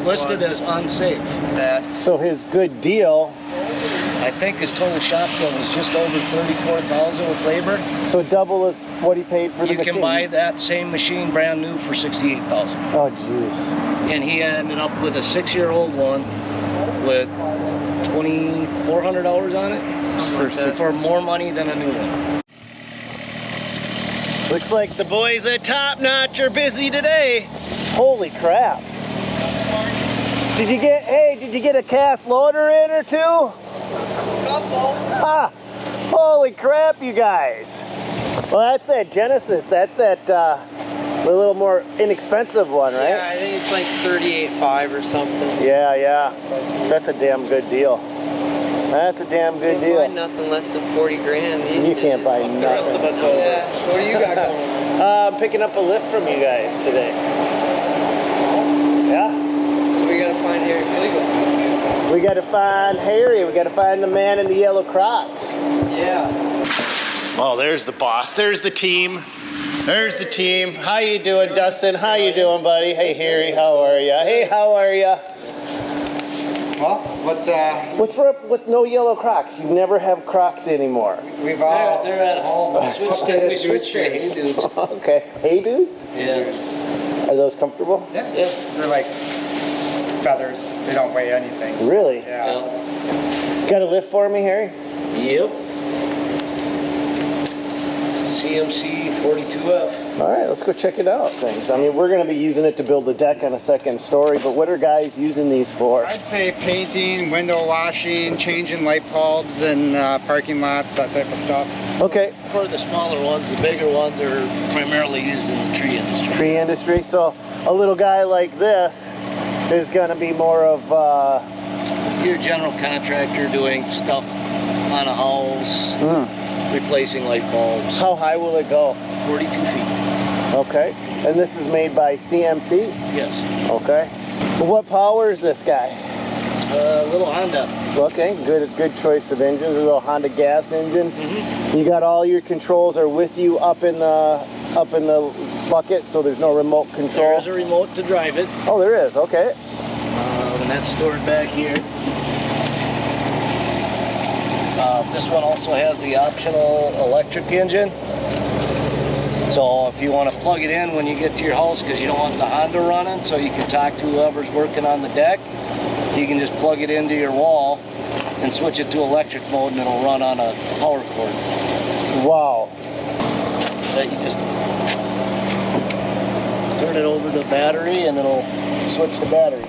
listed as unsafe. So his good deal, I think his total shop bill was just over $34,000 with labor. so double as what he paid for the machine. You can buy that same machine brand new for $68,000. Oh jeez. And he ended up with a 6-year-old one with $2,400 on it for more money than a new one. Looks like the boys at Top Notch are busy today. Holy crap. Did you get a cast loader in or two? Couple. Ah, holy crap, you guys. Well, that's that Genesis. That's that the little more inexpensive one, right? Yeah, I think it's like 38.5 or something. Yeah. That's a damn good deal. That's a damn good You can't deal. buy nothing less than 40 grand these You days. can't buy nothing. Yeah. So what do you got going on? I'm picking up a lift from you guys today. Yeah. So we gotta find Harry Fleagle. We gotta find Harry. We gotta find the man in the yellow Crocs. Yeah. Oh, there's the boss. There's the team. There's the team. How you doing, Dustin? How you doing, buddy? Hey, Harry. How are ya? Hey, how are ya? Well, What's up with no yellow Crocs? You never have Crocs anymore. we've all... They're at home. We switched to Hey Dudes. Okay. Hey, dudes? Yeah. Are those comfortable? Yeah, they're like feathers. They don't weigh anything. Really? Yeah. Got a lift for me, Harry? Yep. CMC 42F. All right, let's go check it out. Things. I mean, we're going to be using it to build a deck on a second story, but what are guys using these for? I'd say painting, window washing, changing light bulbs in parking lots, that type of stuff. Okay. For the smaller ones, the bigger ones are primarily used in the tree industry. Tree industry. So a little guy like this is going to be more of Your general contractor doing stuff on a house, replacing light bulbs. how high will it go? 42 feet. Okay. And this is made by CMC? Yes. Okay. What power is this guy? Little Honda. Okay, good choice of engines. A little Honda gas engine. You got all your controls are with you up in the bucket, so there's no remote control. There's a remote to drive it. Oh, there is. Okay. And that's stored back here. This one also has the optional electric engine. So if you want to plug it in when you get to your house because you don't want the Honda running, so you can talk to whoever's working on the deck, you can just plug it into your wall and switch it to electric mode and it'll run on a power cord. Wow. That you just turn it over to the battery and it'll switch the battery.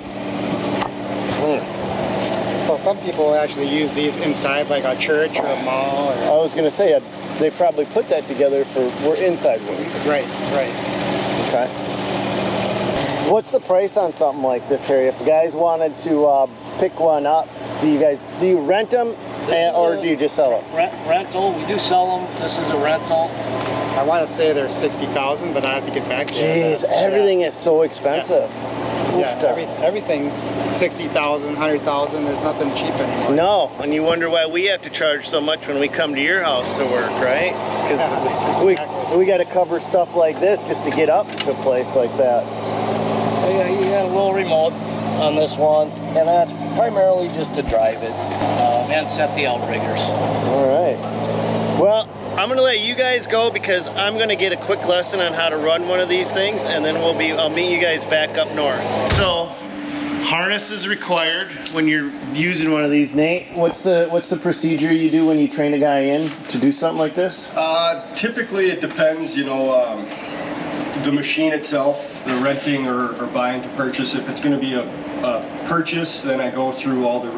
So some people actually use these inside like a church or a mall. I was going to say they probably put that together for inside work. Right. Okay. What's the price on something like this, Harry? If guys wanted to pick one up, do you rent them or do you just sell them? Rental. We do sell them. This is a rental. I want to say they're 60,000, but I have to get back to you. Jeez, everything is so expensive. Everything's 60,000, 100,000. There's nothing cheap anymore. No, and you wonder why we have to charge so much when we come to your house to work, right? It's because we got to cover stuff like this just to get up to a place like that. Yeah, you got a little remote on this one, and that's primarily just to drive it and set the outriggers. All right. Well, I'm going to let you guys go because I'm going to get a quick lesson on how to run one of these things, and then I'll meet you guys back up north. So, harness is required when you're using one of these. Nate, what's the procedure you do when you train a guy in to do something like this? Typically it depends, the machine itself, the renting or buying to purchase. If it's going to be a purchase, then I go through all the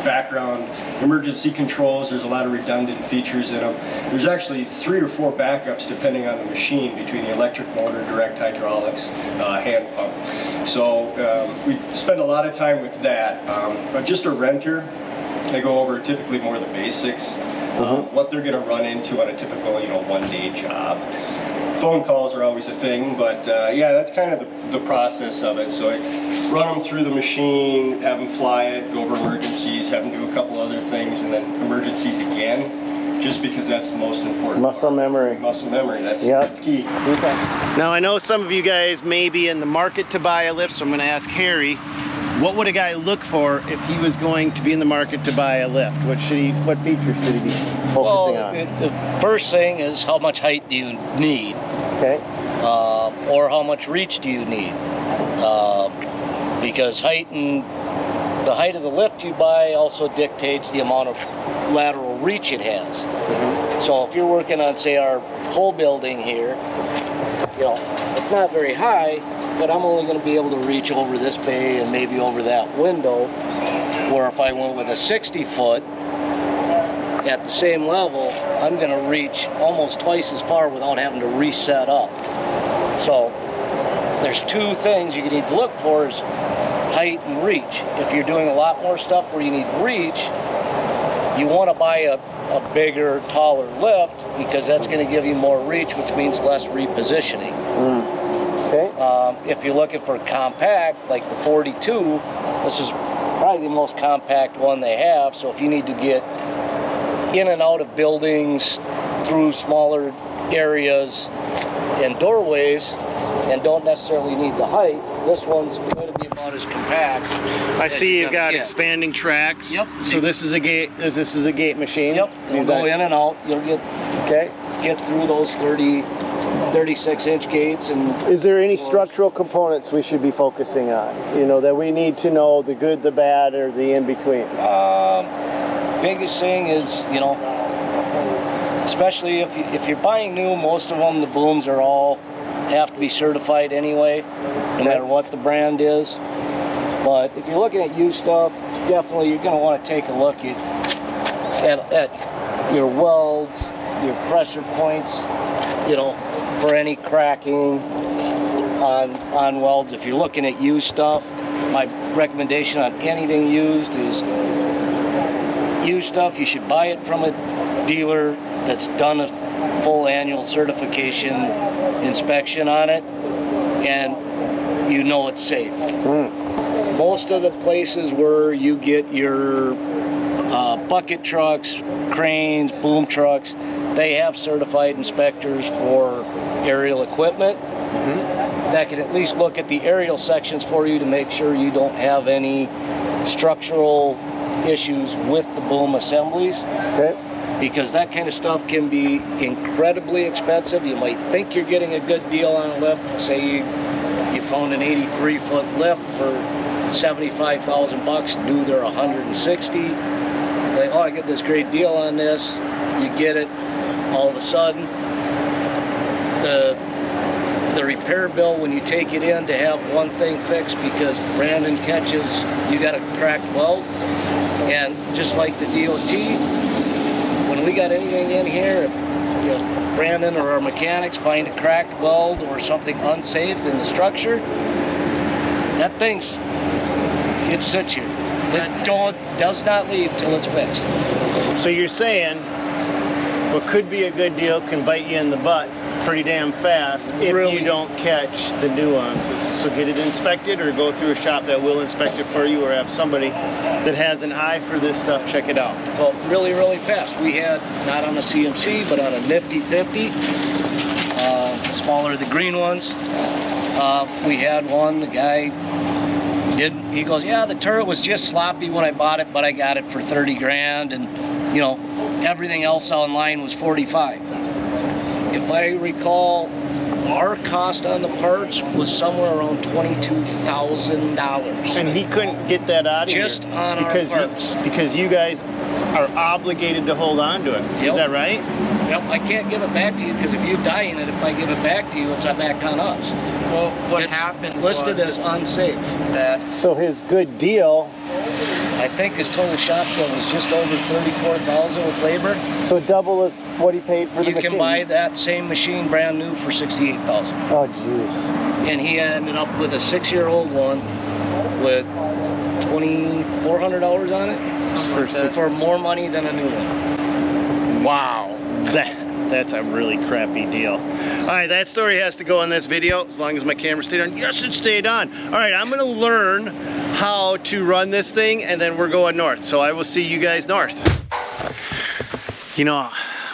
background emergency controls. There's a lot of redundant features in them. There's actually 3 or 4 backups depending on the machine between the electric motor, direct hydraulics, hand pump. So we spend a lot of time with that. But just a renter, I go over typically more the basics, what they're going to run into on a typical, one-day job. Phone calls are always a thing, but yeah, that's kind of the process of it. So I run them through the machine, have them fly it, go over emergencies, have them do a couple other things, and then emergencies again, just because that's the most important Muscle part. memory. Muscle memory, that's key. Okay. Now I know some of you guys may be in the market to buy a lift, so I'm going to ask Harry, what would a guy look for if he was going to be in the market to buy a lift? What features should he be focusing on? The first thing is how much height do you need, Okay. or how much reach do you need? Because the height of the lift you buy also dictates the amount of lateral reach it has. So if you're working on, say, our pole building here, it's not very high, but I'm only going to be able to reach over this bay and maybe over that window. Where if I went with a 60 foot at the same level, I'm going to reach almost twice as far without having to reset up. So there's two things you need to look for is height and reach. If you're doing a lot more stuff where you need reach, you want to buy a bigger, taller lift because that's going to give you more reach, which means less repositioning. Okay. If you're looking for compact, like the 42, this is probably the most compact one they have. So if you need to get in and out of buildings through smaller areas and doorways and don't necessarily need the height, this one's going to be about as compact. I see you've got get. expanding tracks. Yep. So this is a gate. This is a gate machine. Yep. It'll go in and out. You'll Okay. get through those 36-inch gates. And Is there any structural components we should be focusing on? That we need to know, the good, the bad, or the in between? biggest thing is, especially if you're buying new, most of them, the booms are all have to be certified anyway, no matter what the brand is. But if you're looking at used stuff, definitely you're going to want to take a look at your welds, your pressure points, for any cracking on welds. If you're looking at used stuff, my recommendation on anything used is used stuff. You should buy it from a dealer that's done a full annual certification inspection on it, and it's safe. Most of the places where you get your bucket trucks, cranes, boom trucks, they have certified inspectors for aerial equipment that can at least look at the aerial sections for you to make sure you don't have any structural issues with the boom assemblies. Okay. Because that kind of stuff can be incredibly expensive. You might think you're getting a good deal on a lift. Say you found an 83-foot lift for $75,000, new they're 160. Like, I get this great deal on this. You get it, all of a sudden, the repair bill when you take it in to have one thing fixed because Brandon catches you got a cracked weld, and just like the DOT, when we got anything in here, Brandon or our mechanics find a cracked weld or something unsafe in the structure, that it sits here. It does not leave till it's fixed. So you're saying what could be a good deal can bite you in the butt pretty damn fast if Really? you don't catch the nuances. So get it inspected, or go through a shop that will inspect it for you, or have somebody that has an eye for this stuff check it out. Well, really, really fast. We had, not on a CMC, but on a Nifty 50, smaller, the green ones. We had one, the guy he goes, yeah, the turret was just sloppy when I bought it, but I got it for 30 grand, and everything else online was 45. If I recall, our cost on the parts was somewhere around $22,000. And he couldn't get that out of Just here on our parts. because you guys are obligated to hold on to it. Yep. Is that right? Yep, I can't give it back to you because if you die in it, if I give it back to you, it's back on us. Well, what It's happened listed was as unsafe. that So his good deal, I think his total shop bill was just over $34,000 with labor. so double as what he paid for the You machine. can buy that same machine brand new for $68,000. Oh, jeez. And he ended up with a 6-year-old one with $2,400 on it for more money than a new one. Wow. That's a really crappy deal. All right, that story has to go in this video as long as my camera stayed on. Yes, it stayed on. All right, I'm gonna learn how to run this thing, and then we're going north. So I will see you guys north.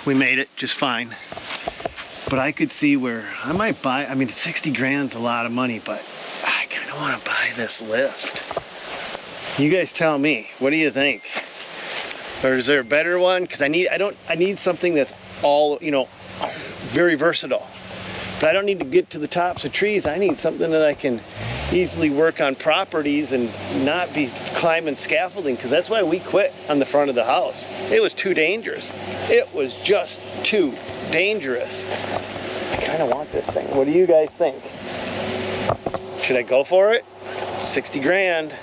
We made it just fine. But I could see where I might buy, 60 grand's a lot of money, but I kind of want to buy this lift. You guys tell me. What do you think? Or is there a better one? Because I need something that's all, you know, very versatile. But I don't need to get to the tops of trees. I need something that I can easily work on properties and not be climbing scaffolding, because that's why we quit on the front of the house. It was too dangerous. It was just too dangerous. I kind of want this thing. What do you guys think? Should I go for it? 60 grand.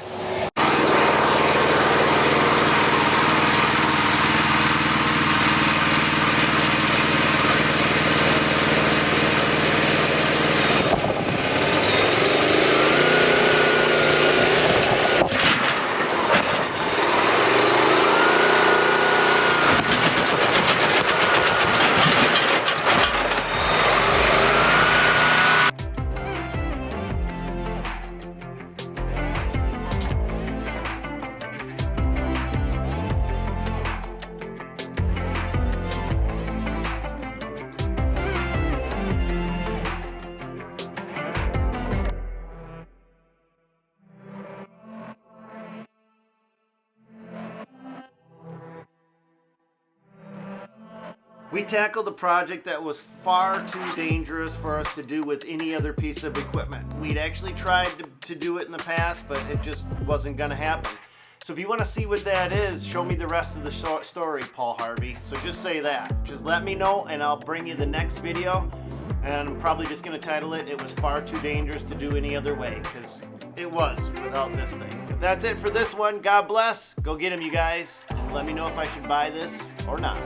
We tackled a project that was far too dangerous for us to do with any other piece of equipment. We'd actually tried to do it in the past, but it just wasn't gonna happen. So if you wanna see what that is, show me the rest of the story, Paul Harvey. So just say that. Just let me know and I'll bring you the next video. And I'm probably just gonna title it, "It was far too dangerous to do any other way," because it was without this thing. But that's it for this one. God bless. Go get them, you guys. Let me know if I should buy this or not.